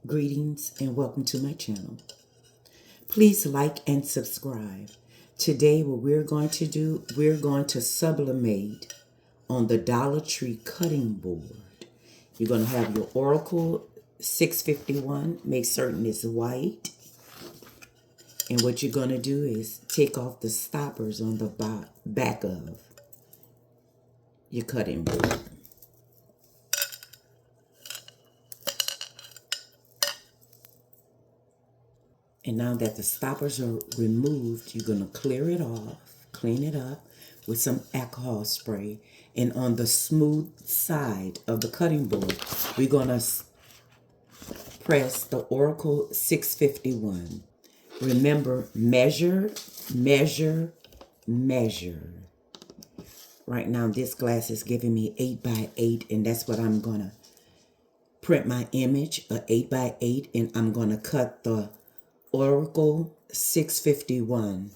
Greetings and welcome to my channel. Please like and subscribe. Today what we're going to do, we're going to sublimate on the Dollar Tree cutting board. You're going to have your Oracle 651, make certain it's white. And what you're going to do is take off the stoppers on the back of your cutting board. And now that the stoppers are removed, you're going to clear it off, clean it up with some alcohol spray. And on the smooth side of the cutting board, we're going to press the Oracle 651. Remember, measure, measure, measure. Right now, this glass is giving me 8 by 8, and that's what I'm going to print my image, a 8 by 8, and I'm going to cut the Oracle 651.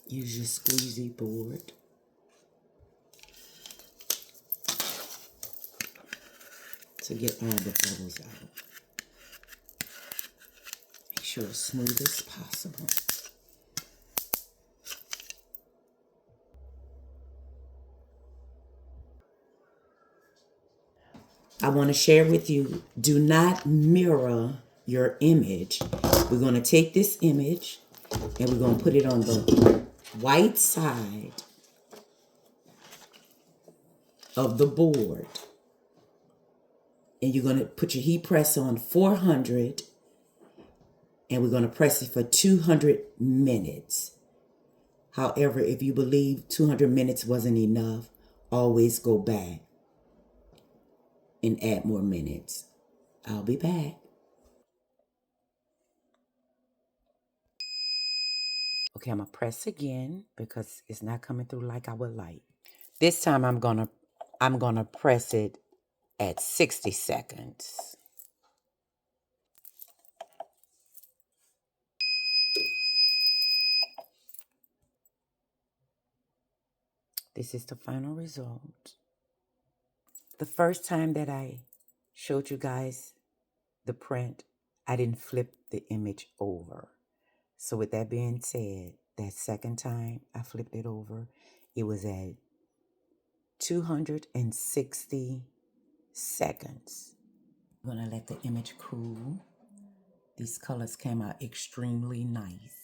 Use your squeezy board. To get all the bubbles out. Make sure it's smooth as possible. I want to share with you, do not mirror your image. We're going to take this image and we're going to put it on the white side of the board. And you're going to put your heat press on 400 and we're going to press it for 200 minutes. However, if you believe 200 minutes wasn't enough, always go back and add more minutes. I'll be back. Okay, I'm gonna press again because it's not coming through like I would like. This time I'm gonna press it at 60 seconds. This is the final result. The first time that I showed you guys the print, I didn't flip the image over. So with that being said, that second time I flipped it over, it was at 260 seconds. I'm gonna let the image cool. These colors came out extremely nice.